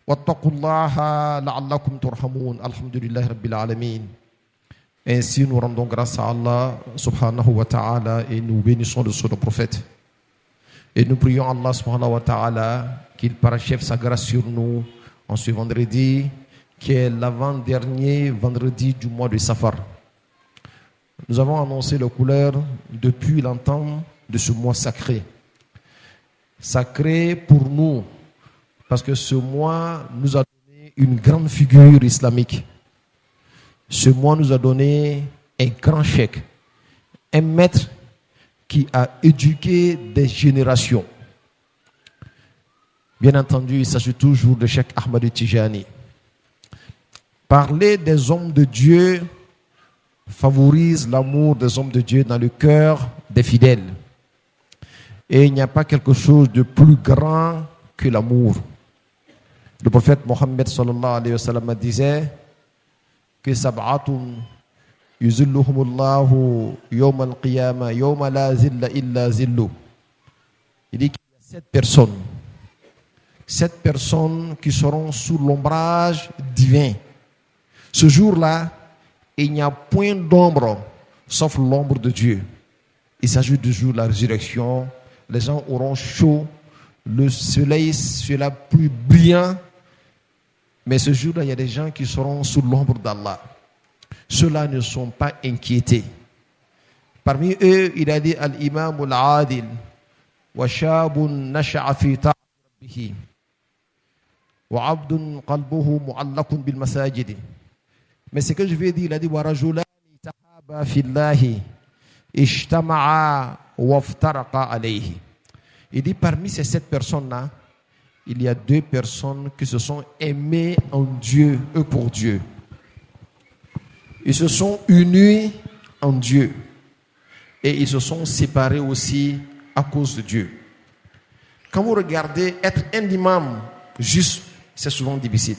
واتقوا الله لعلكم ترحمون الحمد لله رب العالمين. Ainsi nous rendons grâce à Allah subhanahu wa ta'ala et nous bénissons le son du prophète. Et nous prions Allah subhanahu wa ta'ala qu'il parachève sa grâce sur nous en ce vendredi qui est l'avant-dernier vendredi du mois de Safar. Nous avons annoncé la couleur depuis longtemps de ce mois sacré. Sacré pour nous parce que ce mois nous a donné une grande figure islamique. Ce mois nous a donné un grand cheikh, un maître qui a éduqué des générations. Bien entendu, il s'agit toujours de Cheikh Ahmad Tijani. Parler des hommes de Dieu favorise l'amour des hommes de Dieu dans le cœur des fidèles. Et il n'y a pas quelque chose de plus grand que l'amour. Le prophète Mohammed sallallahu alayhi wa sallam disait que sab'atun yuzilluhumullahu yawm al-qiyamah yawma la zilla illa zillu. Il dit qu'il y a 7 personnes qui seront sous l'ombrage divin. Ce jour-là, il n'y a point d'ombre sauf l'ombre de Dieu. Il s'agit du jour de la résurrection. Les gens auront chaud, le soleil sera plus brillant. Mais ce jour-là, il y a des gens qui seront sous l'ombre d'Allah. Ceux-là ne sont pas inquiétés. Parmi eux, il a dit Al-Imam al-Adil wa shabun nasha'a fi ta'ati rabbih wa 'abdun qalbuhu mu'allaqun bil masajid. Mais ce que je vais dire, il a dit wa rajulani tahaba fillahi ijtama'a wa iftaraqa alayhi. Il dit parmi ces 7 personnes-là, il y a 2 personnes qui se sont aimées en Dieu, eux pour Dieu. Ils se sont unis en Dieu. Et ils se sont séparés aussi à cause de Dieu. Quand vous regardez, être un imam juste, c'est souvent difficile.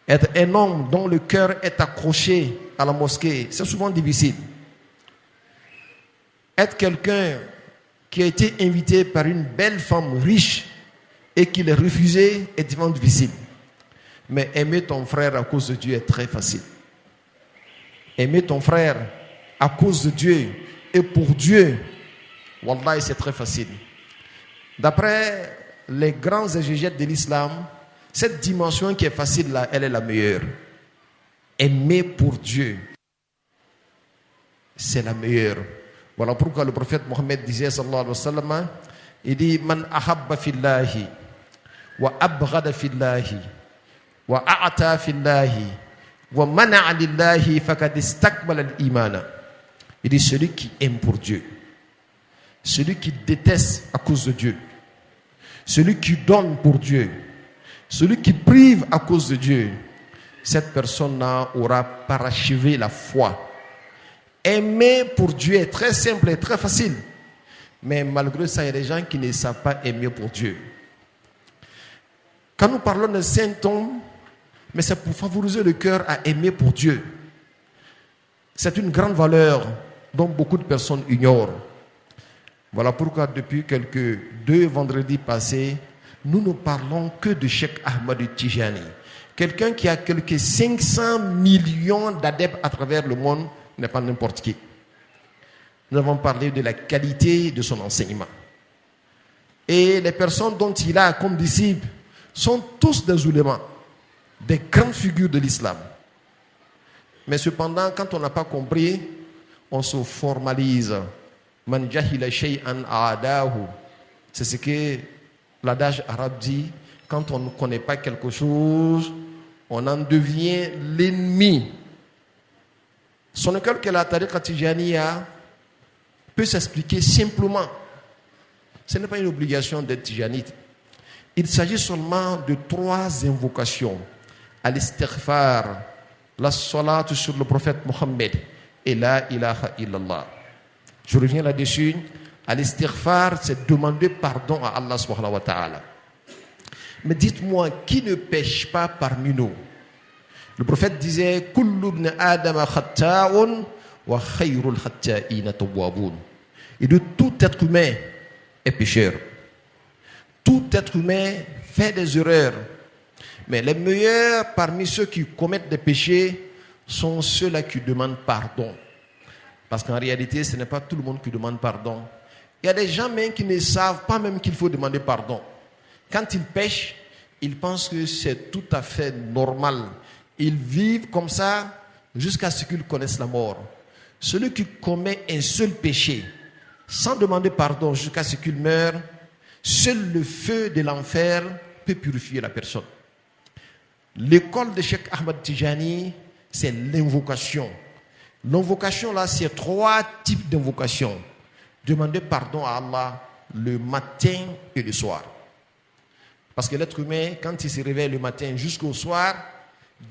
Être un homme dont le cœur est accroché à la mosquée, c'est souvent difficile. Être quelqu'un qui a été invité par une belle femme riche et qu'il est refusé est vraiment difficile. Mais aimer ton frère à cause de Dieu est très facile. Aimer ton frère à cause de Dieu et pour Dieu, wallahi, c'est très facile. D'après les grands exégètes de l'islam, cette dimension qui est facile là, elle est la meilleure. Aimer pour Dieu, c'est la meilleure. Voilà pourquoi le prophète Mohammed disait sallallahu alayhi wa sallam, il dit man ahabba fillahi wa abghada fillahi wa a'ta fillahi wa mana'a lillahi faqad istakmala al-imana. Il dit celui qui aime pour Dieu, celui qui déteste à cause de Dieu, celui qui donne pour Dieu, celui qui prive à cause de Dieu, cette personne-là aura parachevé la foi. Aimer pour Dieu est très simple et très facile. Mais malgré ça, il y a des gens qui ne savent pas aimer pour Dieu. Quand nous parlons de saint homme, mais c'est pour favoriser le cœur à aimer pour Dieu. C'est une grande valeur dont beaucoup de personnes ignorent. Voilà pourquoi depuis quelques 2 vendredis passés, nous ne parlons que de Cheikh Ahmad Tijani. Quelqu'un qui a quelques 500 millions d'adeptes à travers le monde n'est pas n'importe qui. Nous avons parlé de la qualité de son enseignement. Et les personnes dont il a comme disciples sont tous des oulémas, des grandes figures de l'islam. Mais cependant, quand on n'a pas compris, on se formalise. Man jahila shay'an a'adahu. C'est ce que l'adage arabe dit. Quand on ne connaît pas quelque chose, on en devient l'ennemi. Son école que la tariqa tijaniya peut s'expliquer simplement. Ce n'est pas une obligation d'être tijanite. Il s'agit seulement de 3 invocations. Al-istighfar, la salat sur le prophète Mohammed et la ilaha illallah. Je reviens là-dessus. Al-istighfar, c'est demander pardon à Allah subhanahu wa ta'ala. Mais dites-moi, qui ne pêche pas parmi nous? Le prophète disait Kullu ibn Adam khatta'un wa khayrul khatta'ina tawwabun. Et de tout être humain est pécheur. Tout être humain fait des erreurs Mais les meilleurs parmi ceux qui commettent des péchés sont ceux-là qui demandent pardon. Parce qu'en réalité, ce n'est pas tout le monde qui demande pardon. Il y a des gens même qui ne savent pas même qu'il faut demander pardon. Quand ils pêchent, ils pensent que c'est tout à fait normal. Ils vivent comme ça jusqu'à ce qu'ils connaissent la mort. Celui qui commet un seul péché, sans demander pardon jusqu'à ce qu'il meure, seul le feu de l'enfer peut purifier la personne. L'école de Cheikh Ahmad Tijani, c'est l'invocation. L'invocation là, c'est 3 types d'invocation. Demander pardon à Allah le matin et le soir. Parce que l'être humain, quand il se réveille le matin jusqu'au soir,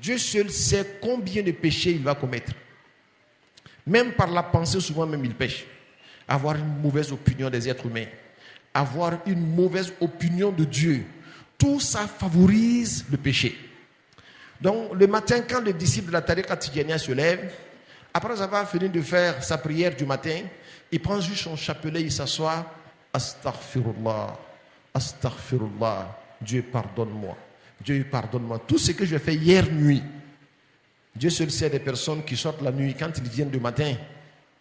Dieu seul sait combien de péchés il va commettre. Même par la pensée, souvent même il pêche. Avoir une mauvaise opinion des êtres humains, avoir une mauvaise opinion de Dieu, tout ça favorise le péché. Donc le matin, quand le disciple de la Tariqa Tidjaniya se lève, après avoir fini de faire sa prière du matin, il prend juste son chapelet, il s'assoit. Astaghfirullah, astaghfirullah, Dieu pardonne-moi, Dieu pardonne-moi. Tout ce que j'ai fait hier nuit, Dieu seul sait des personnes qui sortent la nuit, quand ils viennent le matin,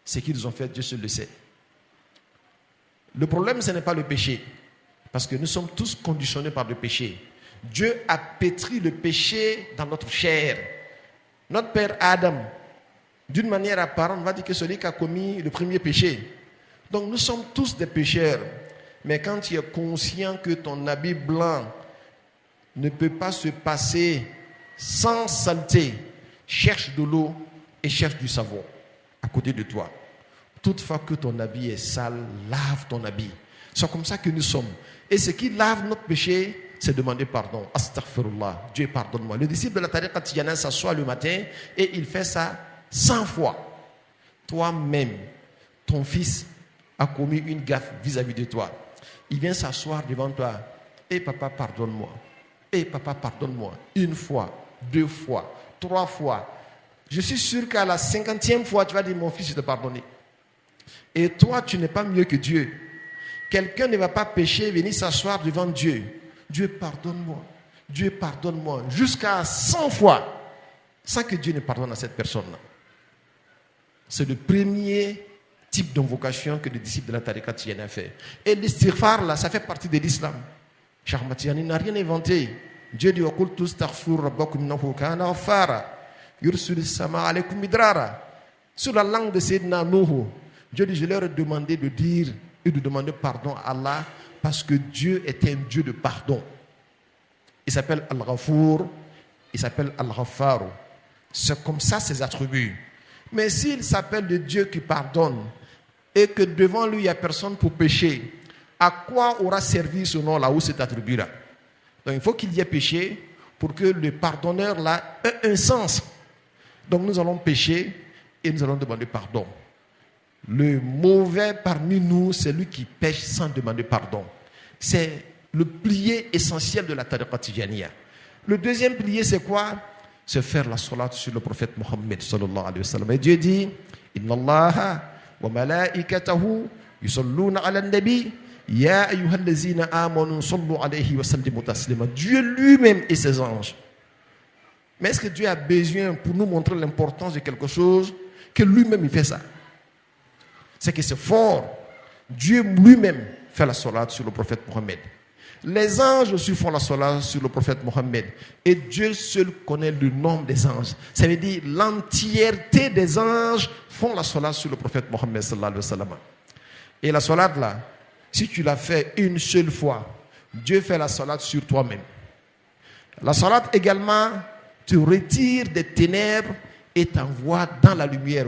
ce qu'ils ont fait, Dieu seul le sait. Le problème, ce n'est pas le péché, parce que nous sommes tous conditionnés par le péché. Dieu a pétri le péché dans notre chair. Notre père Adam, d'une manière apparente, on va dire que celui qui a commis le premier péché. Donc nous sommes tous des pécheurs. Mais quand tu es conscient que ton habit blanc ne peut pas se passer sans saleté, cherche de l'eau et cherche du savon à côté de toi. Toutefois que ton habit est sale, lave ton habit. C'est comme ça que nous sommes. Et ce qui lave notre péché, c'est demander pardon. Astaghfirullah, Dieu pardonne-moi. Le disciple de la Tariqa Tidjaniya s'assoit le matin et il fait ça 100 fois. Toi-même, ton fils a commis une gaffe vis-à-vis de toi. Il vient s'asseoir devant toi. Et papa, pardonne-moi. Et papa, pardonne-moi. 1 fois, 2 fois, 3 fois. Je suis sûr qu'à la 50e fois, tu vas dire, mon fils, je te pardonne. Et toi, tu n'es pas mieux que Dieu. Quelqu'un ne va pas pécher, venir s'asseoir devant Dieu. Dieu, pardonne-moi. Dieu, pardonne-moi. Jusqu'à 100 fois. Sans que Dieu ne pardonne à cette personne-là. C'est le premier type d'invocation que le disciple de la Tariqa Tidjaniya a fait. Et l'istighfar, là, ça fait partie de l'islam. Cheikh Ahmad Tidjani n'a rien inventé. Dieu dit, sur la langue de Sayyidina Nuh, Dieu dit, je leur ai demandé de dire et de demander pardon à Allah parce que Dieu est un Dieu de pardon. Il s'appelle Al-Ghafour, il s'appelle Al-Ghaffar. C'est comme ça ses attributs. Mais s'il s'appelle le Dieu qui pardonne et que devant lui il n'y a personne pour pécher, à quoi aura servi ce nom-là ou cet attribut-là? Donc il faut qu'il y ait péché pour que le pardonneur là ait un sens. Donc nous allons pécher et nous allons demander pardon. Le mauvais parmi nous, c'est lui qui pêche sans demander pardon. C'est le pilier essentiel de la Tariqa Tidjaniya. Le deuxième pilier, c'est quoi? C'est faire la salat sur le prophète Mohammed sallallahu alayhi wa sallam. Et Dieu dit, Inna Allaha wa malaikatahu yusalluna ala nabi ya ayyuhallazina amanu sallu alayhi wa sallimu taslima. Dieu lui-même et ses anges. Mais est-ce que Dieu a besoin pour nous montrer l'importance de quelque chose que lui-même il fait ça? C'est que c'est fort. Dieu lui-même fait la salat sur le prophète Mohammed. Les anges aussi font la salat sur le prophète Mohammed. Et Dieu seul connaît le nombre des anges. Ça veut dire l'entièreté des anges font la salat sur le prophète Mohammed sallallahu alayhi wa sallam. Et la salat là, si tu l'as fait une seule fois, Dieu fait la salat sur toi-même. La salat également te retire des ténèbres et t'envoie dans la lumière.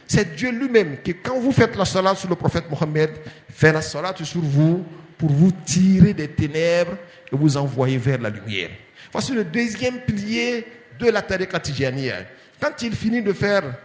C'est Dieu lui-même qui, quand vous faites la salat sur le prophète Mohammed, fait la salat sur vous pour vous tirer des ténèbres et vous envoyer vers la lumière. Voici le deuxième pilier de la Tariqa Tidjaniya. Quand il finit de faire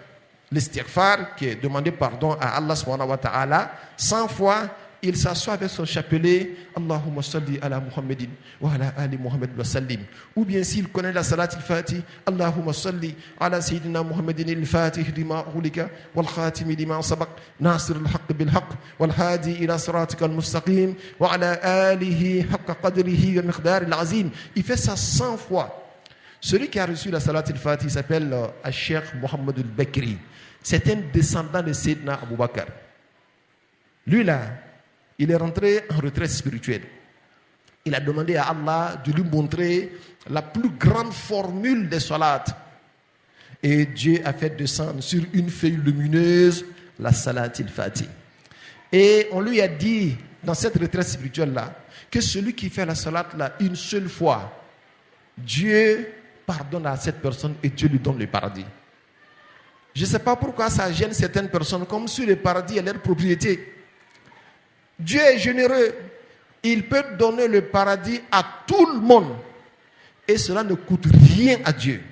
l'istighfar, qui est demander pardon à Allah subhanahu wa ta'ala, 100 fois, il s'assoit avec son chapelet, Allahumma salli ala Muhammadin wa ala ali Muhammad wa sallim. Ou bien s'il connaît la salat al-Fatih, Allahumma salli ala Sayyidina Muhammadin al-Fatih lima ulika wal khatimi lima sabaq, nasir al-haqq bil haqq wal hadi ila siratika al-mustaqim wa ala alihi haqqa qadrihi wa miqdar al-azim. Il fait ça 100 fois. Celui qui a reçu la salat al-Fatih s'appelle Cheikh Mohammed al-Bakri. C'est un descendant de Sayyidina Abu Bakr. Lui là, il est rentré en retraite spirituelle. Il a demandé à Allah de lui montrer la plus grande formule des salats. Et Dieu a fait descendre sur une feuille lumineuse la salat al-Fatih. Et on lui a dit, dans cette retraite spirituelle-là, que celui qui fait la salat là une seule fois, Dieu pardonne à cette personne et Dieu lui donne le paradis. Je ne sais pas pourquoi ça gêne certaines personnes, comme si le paradis est leur propriété. Dieu est généreux. Il peut donner le paradis à tout le monde. Et cela ne coûte rien à Dieu.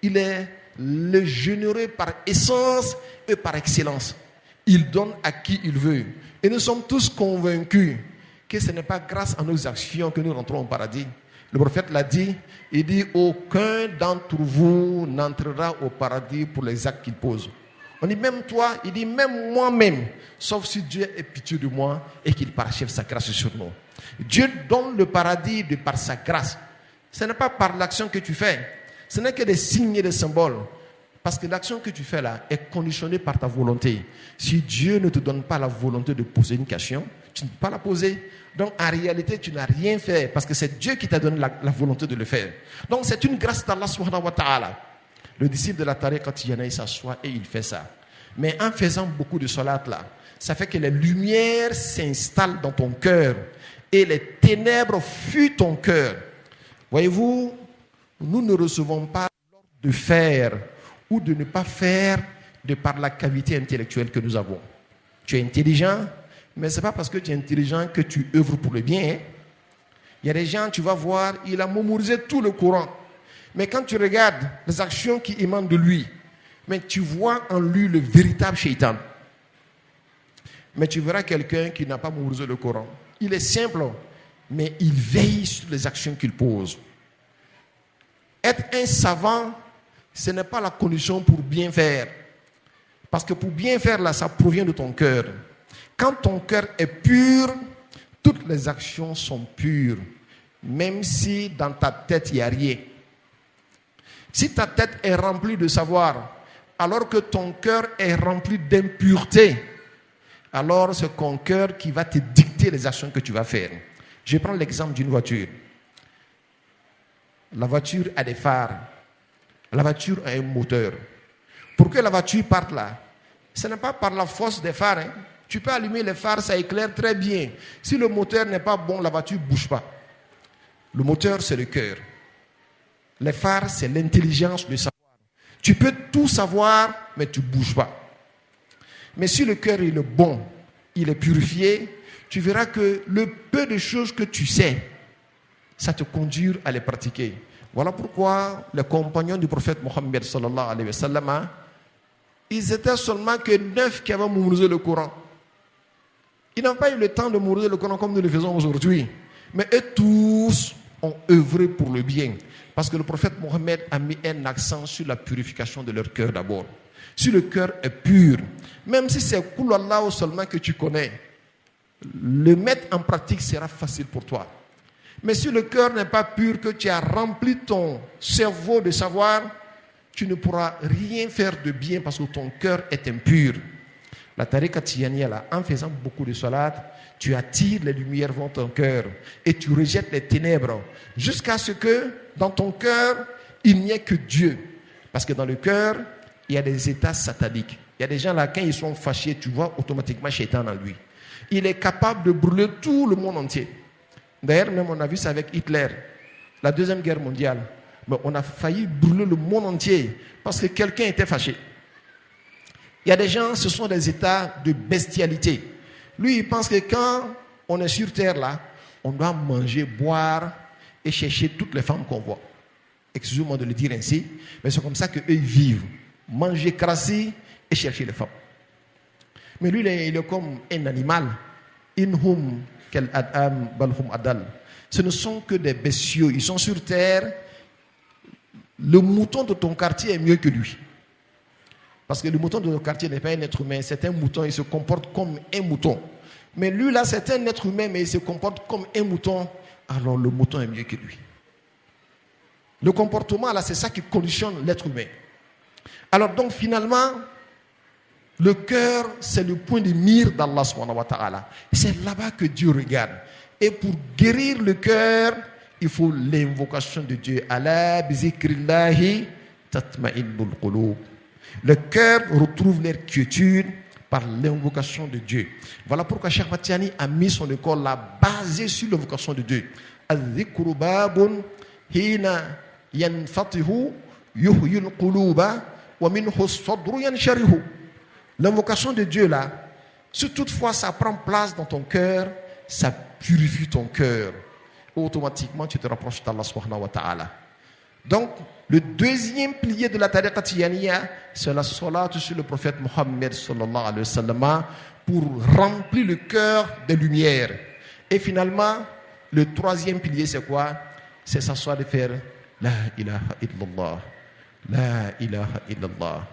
Il est le généreux par essence et par excellence. Il donne à qui il veut. Et nous sommes tous convaincus que ce n'est pas grâce à nos actions que nous rentrons au paradis. Le prophète l'a dit, il dit, aucun d'entre vous n'entrera au paradis pour les actes qu'il pose. On dit même toi, il dit même moi-même, sauf si Dieu est pitié de moi et qu'il parachève sa grâce sur nous. Dieu donne le paradis de par sa grâce. Ce n'est pas par l'action que tu fais. Ce n'est que des signes et des symboles. Parce que l'action que tu fais là est conditionnée par ta volonté. Si Dieu ne te donne pas la volonté de poser une question, tu ne peux pas la poser. Donc en réalité, tu n'as rien fait parce que c'est Dieu qui t'a donné la volonté de le faire. Donc c'est une grâce d'Allah subhanahu wa ta'ala. Le disciple de la tariqa Tijana, il s'assoit et il fait ça. Mais en faisant beaucoup de salat là, ça fait que les lumières s'installent dans ton cœur et les ténèbres fuient ton cœur. Voyez-vous, nous ne recevons pas l'ordre de faire ou de ne pas faire de par la cavité intellectuelle que nous avons. Tu es intelligent, mais ce n'est pas parce que tu es intelligent que tu œuvres pour le bien. Hein? Il y a des gens, tu vas voir, il a mémorisé tout le Coran. Mais quand tu regardes les actions qui émanent de lui, mais tu vois en lui le véritable shaitan. Mais tu verras quelqu'un qui n'a pas mémorisé le Coran. Il est simple, mais il veille sur les actions qu'il pose. Être un savant, ce n'est pas la condition pour bien faire. Parce que pour bien faire, là, ça provient de ton cœur. Quand ton cœur est pur, toutes les actions sont pures. Même si dans ta tête, il n'y a rien. Si ta tête est remplie de savoir, alors que ton cœur est rempli d'impureté, alors c'est ton cœur qui va te dicter les actions que tu vas faire. Je prends l'exemple d'une voiture. La voiture a des phares. La voiture a un moteur. Pour que la voiture parte là, ce n'est pas par la force des phares. Hein. Tu peux allumer les phares, ça éclaire très bien. Si le moteur n'est pas bon, la voiture ne bouge pas. Le moteur, c'est le cœur. Les phares, c'est l'intelligence, le savoir. Tu peux tout savoir, mais tu ne bouges pas. Mais si le cœur il est bon, il est purifié, tu verras que le peu de choses que tu sais, ça te conduit à les pratiquer. Voilà pourquoi les compagnons du prophète Mohammed sallallahu alayhi wa sallam, ils étaient seulement que 9 qui avaient mémorisé le Coran. Ils n'ont pas eu le temps de mémoriser le Coran comme nous le faisons aujourd'hui. Mais eux tous ont œuvré pour le bien. Parce que le prophète Mohammed a mis un accent sur la purification de leur cœur d'abord. Si le cœur est pur, même si c'est Qul Allah seulement que tu connais, le mettre en pratique sera facile pour toi. Mais si le cœur n'est pas pur, que tu as rempli ton cerveau de savoir, tu ne pourras rien faire de bien parce que ton cœur est impur. La tariqa tijaniya là, en faisant beaucoup de salat, tu attires les lumières vers ton cœur et tu rejettes les ténèbres jusqu'à ce que dans ton cœur, il n'y ait que Dieu. Parce que dans le cœur, il y a des états sataniques. Il y a des gens là, quand ils sont fâchés, tu vois automatiquement Shaitan en lui. Il est capable de brûler tout le monde entier. D'ailleurs, même on a vu ça avec Hitler, la Deuxième Guerre mondiale. Mais on a failli brûler le monde entier parce que quelqu'un était fâché. Il y a des gens, ce sont des états de bestialité. Lui, il pense que quand on est sur terre là, on doit manger, boire et chercher toutes les femmes qu'on voit. Excusez-moi de le dire ainsi, mais c'est comme ça qu'eux ils vivent. Manger, crasser et chercher les femmes. Mais lui, il est comme un animal. Inhum kel adam balhum adal. Ce ne sont que des bestiaux. Ils sont sur terre. Le mouton de ton quartier est mieux que lui. Parce que le mouton de ton quartier n'est pas un être humain. C'est un mouton. Il se comporte comme un mouton. Mais lui, là, c'est un être humain, mais il se comporte comme un mouton. Alors, le mouton est mieux que lui. Le comportement, là, c'est ça qui conditionne l'être humain. Alors, donc, finalement, le cœur, c'est le point de mire d'Allah subhanahu wa ta'ala. C'est là-bas que Dieu regarde. Et pour guérir le cœur, il faut l'invocation de Dieu. Ala bizikrillahi tatma'innul qulub. Le cœur retrouve leur quiétude par l'invocation de Dieu. Voilà pourquoi Cheikh Matiani a mis son école là, basée sur l'invocation de Dieu. Al-dhikru babun hina yanfatihu yuhyil quluba wa minhu as-sadru yansharihu. L'invocation de Dieu là, si toutefois ça prend place dans ton cœur, ça purifie ton cœur. Automatiquement, tu te rapproches d'Allah subhanahu wa ta'ala. Donc, le deuxième pilier de la tariqa tijaniya, c'est la salat sur le prophète Mohammed sallallahu alayhi wa sallam pour remplir le cœur de lumière. Et finalement, le troisième pilier, c'est quoi? C'est s'asseoir de faire La ilaha illallah, La ilaha illallah,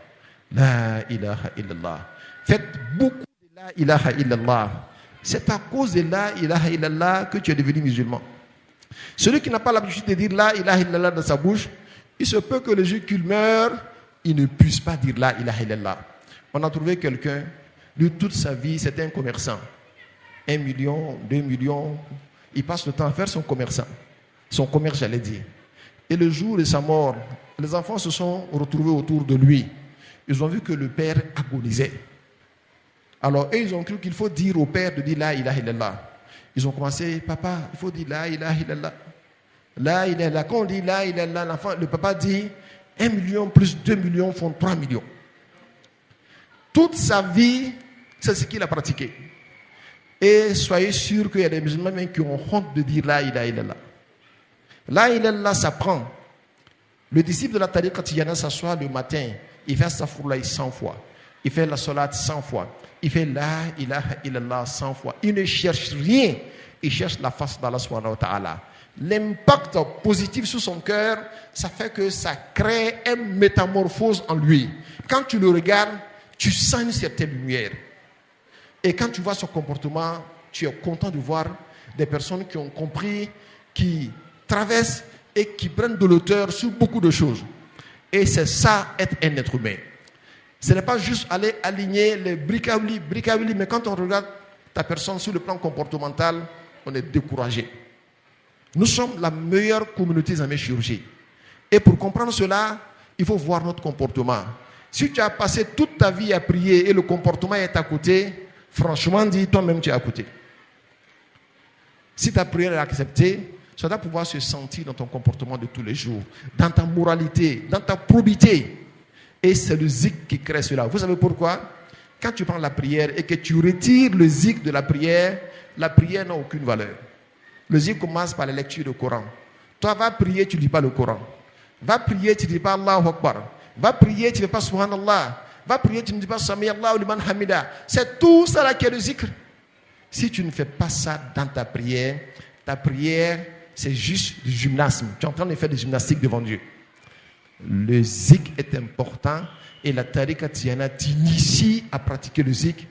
La ilaha illallah. Faites beaucoup de La ilaha illallah. C'est à cause de La ilaha illallah que tu es devenu musulman. Celui qui n'a pas l'habitude de dire La ilaha illallah dans sa bouche, il se peut que le jour qu'il meure, il ne puisse pas dire La ilaha illallah. On a trouvé quelqu'un, lui toute sa vie, c'était un commerçant. 1 million, 2 millions, il passe le temps à faire son commerce, j'allais dire. Et le jour de sa mort, les enfants se sont retrouvés autour de lui. Ils ont vu que le père agonisait. Alors, ils ont cru qu'il faut dire au père de dire La ilaha illallah. Ils ont commencé, papa, il faut dire La ilaha illallah. La ilaha illallah. Quand on dit La ilaha illallah, l'enfant, le papa dit 1 million plus 2 millions font 3 millions. Toute sa vie, c'est ce qu'il a pratiqué. Et soyez sûr qu'il y a des musulmans même qui ont honte de dire La ilaha illallah. La ilaha illallah, ça prend. Le disciple de la tariqa tijana s'assoit le matin, il fait astaghfirullah 100 fois. Il fait la salat 100 fois. Il fait La ilaha illallah 100 fois. Il ne cherche rien. Il cherche la face d'Allah subhanahu wa ta'ala. L'impact positif sur son cœur, ça fait que ça crée une métamorphose en lui. Quand tu le regardes, tu sens une certaine lumière. Et quand tu vois son comportement, tu es content de voir des personnes qui ont compris, qui traversent et qui prennent de l'auteur sur beaucoup de choses. Et c'est ça, être un être humain. Ce n'est pas juste aller aligner les bricaouli, mais quand on regarde ta personne sur le plan comportemental, on est découragé. Nous sommes la meilleure communauté islamique chirurgie. Et pour comprendre cela, il faut voir notre comportement. Si tu as passé toute ta vie à prier et le comportement est à côté, franchement dis, toi-même tu es à côté. Si ta prière est acceptée, ça doit pouvoir se sentir dans ton comportement de tous les jours, dans ta moralité, dans ta probité. Et c'est le zik qui crée cela. Vous savez pourquoi? Quand tu prends la prière et que tu retires le zik de la prière n'a aucune valeur. Le zik commence par la lecture du Coran. Toi, va prier, tu ne lis pas le Coran. Va prier, tu ne dis pas Allahu Akbar. Va prier, tu ne dis pas Subhanallah. Va prier, tu ne dis pas Sami Allahu liman hamida. C'est tout ça là qui est le zikr. Si tu ne fais pas ça dans ta prière, c'est juste du gymnasme. Tu es en train de faire des gymnastiques devant Dieu. Le zik est important et la tariqa tijana t'initie à pratiquer le zik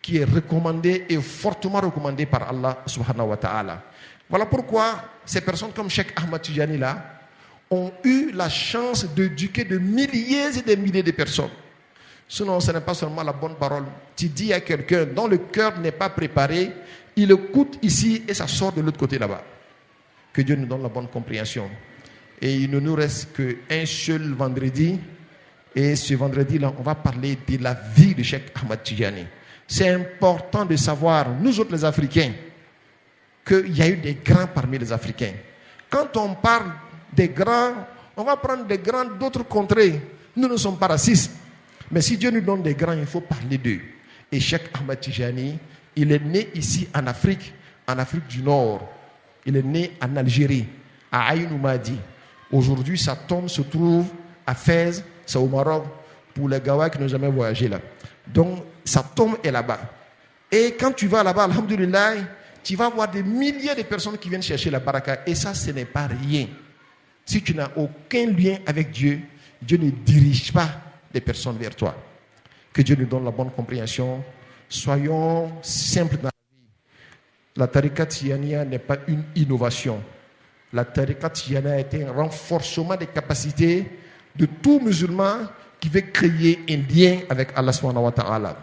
qui est recommandé et fortement recommandé par Allah subhanahu wa ta'ala. Voilà pourquoi ces personnes comme Cheikh Ahmad Tijani là ont eu la chance d'éduquer de milliers et des milliers de personnes. Sinon, ce n'est pas seulement la bonne parole. Tu dis à quelqu'un dont le cœur n'est pas préparé, il écoute ici et ça sort de l'autre côté là-bas. Que Dieu nous donne la bonne compréhension. Et il ne nous reste qu'un seul vendredi. Et ce vendredi-là, on va parler de la vie de Cheikh Ahmad Tijani. C'est important de savoir, nous autres les Africains, qu'il y a eu des grands parmi les Africains. Quand on parle des grands, on va prendre des grands d'autres contrées. Nous ne sommes pas racistes. Mais si Dieu nous donne des grands, il faut parler d'eux. Et Cheikh Ahmad Tijani, il est né ici en Afrique du Nord. Il est né en Algérie, à Aïn Madi. Aujourd'hui, sa tombe se trouve à Fès, c'est au Maroc, pour les Gawa qui n'ont jamais voyagé là. Donc, sa tombe est là-bas. Et quand tu vas là-bas, alhamdoulilah, tu vas voir des milliers de personnes qui viennent chercher la baraka. Et ça, ce n'est pas rien. Si tu n'as aucun lien avec Dieu, Dieu ne dirige pas les personnes vers toi. Que Dieu nous donne la bonne compréhension. Soyons simples dans la vie. La tariqa Tijaniya n'est pas une innovation. La tariqa Tijaniya est un renforcement des capacités de tout musulman qui veut créer un lien avec Allah subhanahu wa ta'ala.